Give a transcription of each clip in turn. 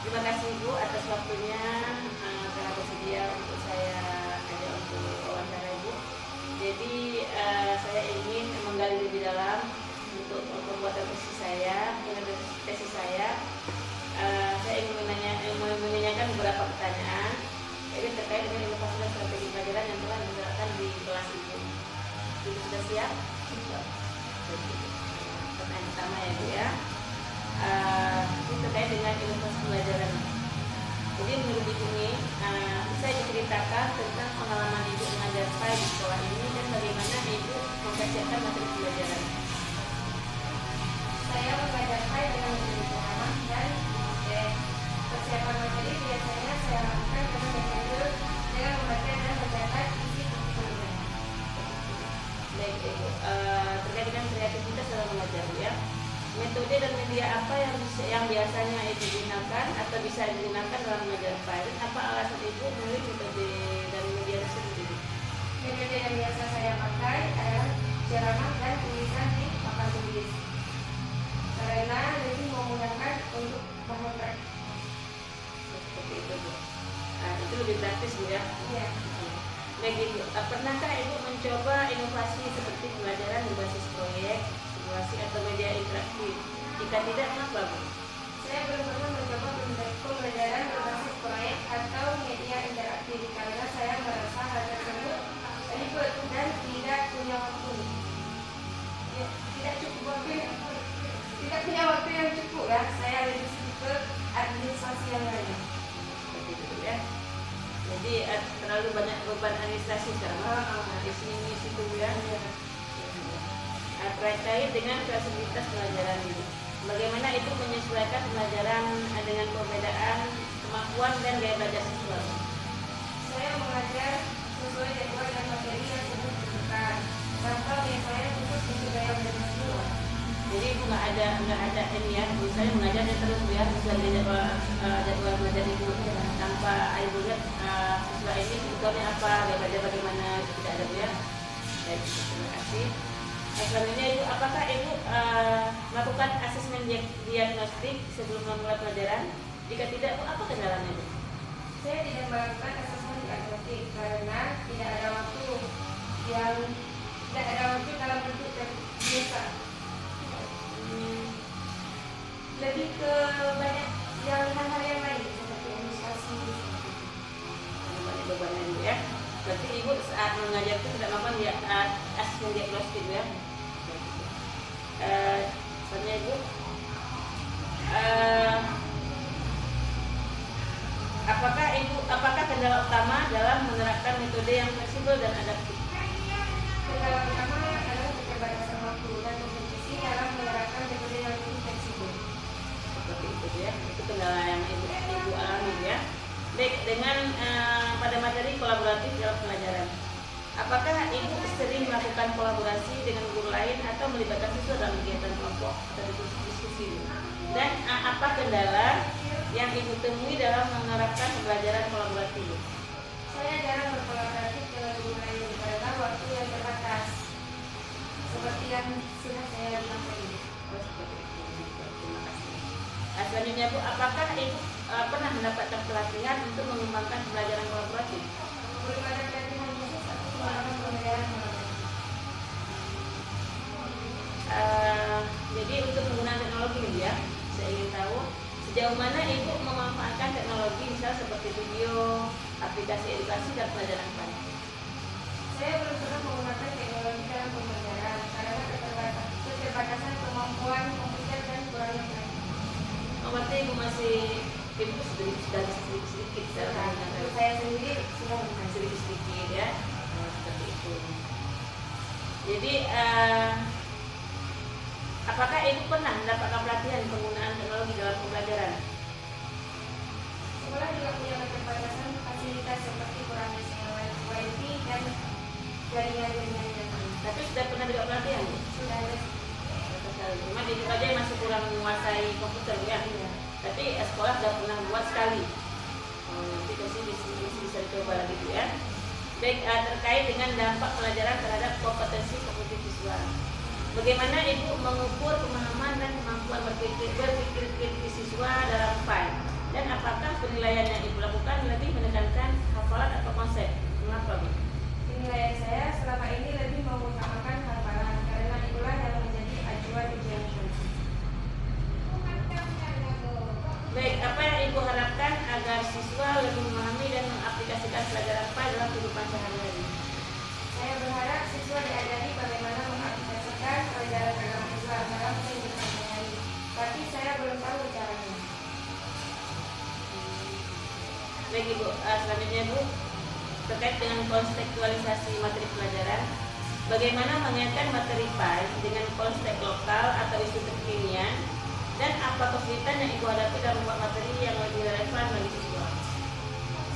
Terima kasih Ibu atas waktunya karena bersedia untuk saya ajak untuk wawancara Ibu. Jadi saya ingin menggali lebih dalam untuk pembuatan tesis saya, tesis saya. Saya ingin menanyakan beberapa pertanyaan. Ini terkait dengan inovasi dan strategi pelajaran yang telah diterapkan di kelas Ibu. Ibu sudah siap? Pertanyaan pertama ya Bu ya. Ini terkait dengan inovasi pelajaran. Jadi menurut Ibu ini, saya diceritakan tentang pengalaman Ibu mengajar PAI di sekolah ini dan bagaimana Ibu mempersiapkan materi pelajaran. Saya mengajar PAI dengan metode pengalaman dan persiapan materi biasanya saya lakukan dengan membaca dan mencatat isi buku. Baik Ibu, terkait dengan kreativitas dalam mengajar ya. Metode dan media apa yang biasanya Ibu gunakan atau bisa digunakan dalam mengajar PAI? Dan apa alasan Ibu memilih metode dan media tersebut? Metode yang biasa saya pakai adalah ceramah dan tulisan di papan tulis karena lebih memudahkan untuk memotret. Seperti itu Bu. Itu lebih praktis Bu ya. Iya. Baik Ibu, pernahkah Ibu mencoba inovasi seperti pembelajaran berbasis proyek, simulasi atau media interaktif? Jika tidak, kenapa Bu? Saya belum pernah mencoba pembelajaran berbasis proyek atau media interaktif karena saya merasa hal tersebut ribet dan tidak punya waktu. Ya, tidak punya waktu yang cukup ya. Saya lebih sibuk ke administrasi yang lain. Seperti itu ya. Jadi terlalu banyak beban administrasi sekarang. Di sini situ ya. Terkait dengan fleksibilitas pelajaran ini. Bagaimana itu menyesuaikan pelajaran dengan perbedaan kemampuan dan gaya belajar siswa? Saya mengajar sesuai jadwal dan materi yang sudah ditentukan. Tanpa biasanya khusus untuk gaya belajar siswa. Jadi Ibu nggak ada ini ya, misalnya mengajarnya terus ya, misalnya jadwal belajar Ibu tanpa Ibu lihat siswa ini kebutuhannya apa, gaya belajar bagaimana, itu tidak ada Bu ya. Baik, terima kasih. Selanjutnya Ibu, apakah Ibu melakukan asesmen diagnostik sebelum memulai pelajaran? Jika tidak, Bu, apa kendalanya Bu? Saya tidak melakukan asesmen diagnostik karena tidak ada waktu dalam bentuk biasa. Lebih ke banyak hal-hal yang lain seperti administrasi. Banyak bebannya Bu ya. Berarti Ibu saat mengajar itu tidak melakukan asesmen diagnostik ya. Selanjutnya Ibu, apakah kendala utama dalam menerapkan metode yang fleksibel dan adaptif? Kendala utama adalah keterbatasan waktu dan kompetisi dalam menerapkan metode yang lebih fleksibel. Seperti itu ya. Itu kendala yang Ibu alami ya. Baik, dengan pada materi kolaboratif dalam pelajaran. Apakah Ibu sering melakukan kolaborasi dengan guru lain atau melibatkan siswa dalam kegiatan kelompok atau diskusi? Dan apa kendala yang Ibu temui dalam menerapkan pembelajaran kolaboratif? Saya jarang berkolaborasi dengan guru lain karena waktu yang terbatas. Seperti yang sudah saya bilang tadi. Seperti itu. Terima kasih. Selanjutnya Bu, apakah Ibu pernah mendapatkan pelatihan untuk mengembangkan pembelajaran kolaboratif? Belum ada pelatihan khusus atau pengalaman pembelajaran kolaboratif. Jadi untuk penggunaan teknologi ini ya, saya ingin tahu sejauh mana Ibu memanfaatkan teknologi misalnya seperti video, aplikasi edukasi dan pelajaran PAI. Saya belum pernah menggunakan teknologi dalam pembelajaran karena keterbatasan kemampuan komputer dan kurangnya pelatihan. Berarti Ibu masih sudah sedikit secara Saya sendiri sudah bukan sedikit ya. Seperti itu. Jadi apakah Ibu pernah mendapatkan pelatihan penggunaan teknologi dalam pembelajaran? sekolah juga punya keterbatasan fasilitas seperti kurangnya sinyal wifi dan jaringan-jaringan yang lain. Tapi sudah pernah juga pelatihan? Sudah ada. Cuma Ibu aja masih kurang menguasai komputer ya. Tapi sekolah sudah pernah buat sekali. Nanti bisa dicoba lagi ya. Baik, terkait dengan dampak pelajaran terhadap kompetensi kognitif siswa. Bagaimana Ibu mengukur pemahaman dan kemampuan berpikir kritis siswa dalam PAI? Dan penilaian yang Ibu lakukan lebih menekankan hafalan atau konsep? Mengapa, Bu? Penilaian saya selama ini lebih mengutamakan hafalan karena itulah yang menjadi acuan ujian nasional. Baik, apa yang Ibu harapkan agar siswa lebih memahami dan mengaplikasikan pelajaran PAI dalam kehidupan sehari-hari? Saya berharap siswa diajari bagaimana mengaplikasikan pelajaran agama Islam dalam kehidupan sehari-hari, tapi saya belum tahu caranya. Baik Ibu, selanjutnya Ibu, terkait dengan kontekstualisasi materi pelajaran, bagaimana mengaitkan materi PAI dengan konteks lokal atau isu kekinian, dan apa kesulitan yang Ibu hadapi dalam membuat materi yang lebih relevan bagi siswa?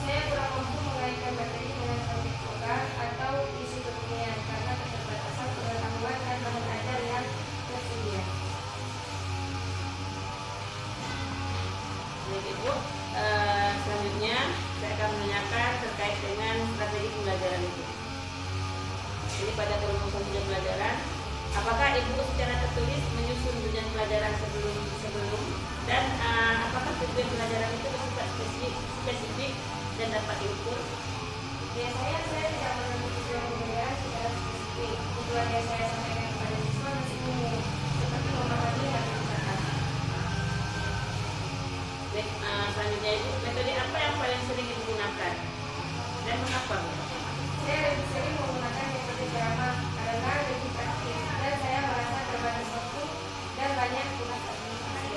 Saya kurang mampu mengaitkan materi dengan konteks lokal atau isu kekinian karena keterbatasan pengetahuan dan bahan ajar yang tersedia. Baik Ibu, selanjutnya saya akan menanyakan terkait dengan strategi pembelajaran itu. Jadi pada perumusan tujuan pelajaran, apakah Ibu secara tertulis menyusun tujuan pelajaran sebelum dan apakah tujuan pelajaran itu bersifat spesifik dan dapat diukur? Biasanya saya tidak menentukan tujuan pembelajaran secara spesifik. Tujuan yang saya sampaikan kepada siswa masih umum, seperti memahami dan mengerjakan. Baik, selanjutnya Ibu, metode apa yang paling sering Ibu gunakan dan mengapa, Bu? Saya lebih sering menggunakan metode drama karena lebih praktis dan saya merasa terbatas waktu dan banyak tugas administrasi.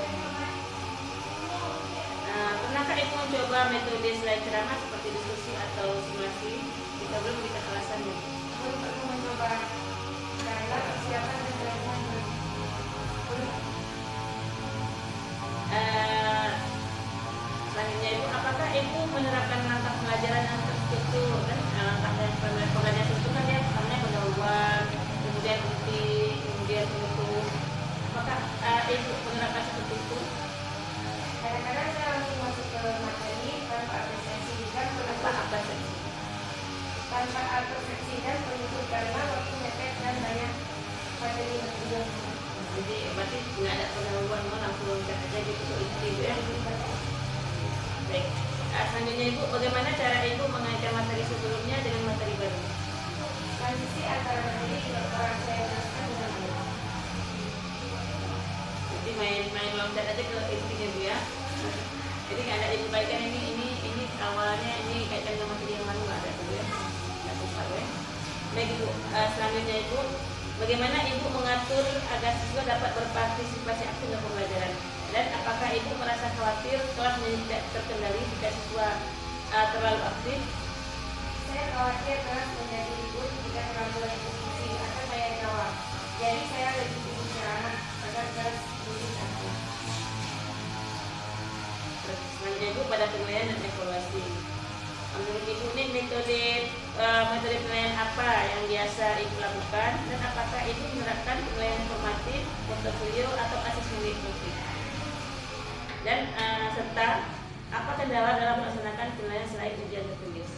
Pernahkah Ibu mencoba metode selain ceramah seperti diskusi atau simulasi? Jika belum, berikan alasannya. Belum perlu mencoba karena persiapan dan pelatihan belum. Selanjutnya Ibu, apakah Ibu menerapkan langkah pelajaran yang terstruktur dan langkah pembelajaran yang terstruktur kan ya, pertama pendahuluan, kemudian inti, kemudian penutup. Apakah Ibu menerapkan seperti itu? Kadang-kadang saya langsung masuk ke materi tanpa apresiasi dan penutup. Tanpa apresiasi dan penutup karena waktu mepet dan banyak materi bertujuan. Jadi berarti nggak ada pendahuluan, langsung loncat aja gitu ke inti Ibu ya. Baik, selanjutnya Ibu, bagaimana cara Ibu mengaitkan materi sebelumnya dengan materi baru? Transisi antara materi tidak pernah saya jelaskan dengan baik. Jadi main loncat aja ke intinya Bu ya. Jadi nggak ada Ibu baikkan ini awalnya ini kaitan dengan materi yang baru, nggak ada Bu ya. Nggak susah ya. Baik Ibu, selanjutnya Ibu, bagaimana Ibu mengatur agar siswa dapat berpartisipasi aktif dalam pembelajaran? Dan apakah Ibu merasa khawatir kelas menjadi tidak terkendali jika siswa terlalu aktif? Saya khawatir kelas menjadi ribut jika terlalu banyak diskusi atau saya jawab. Jadi saya lebih pilih ceramah agar kelas lebih aktif. Selanjutnya Ibu, pada penilaian dan evaluasi. Menurut Ibu ini metode penilaian apa yang biasa Ibu lakukan, dan apakah Ibu menerapkan penilaian formatif, portofolio atau asesmen literatif? Dan serta apa kendala dalam melaksanakan penilaian selain ujian tertulis?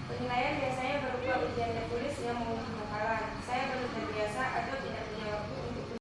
Penilaian biasanya berupa ujian tertulis yang menguji hafalan. Saya belum terbiasa atau tidak punya waktu untuk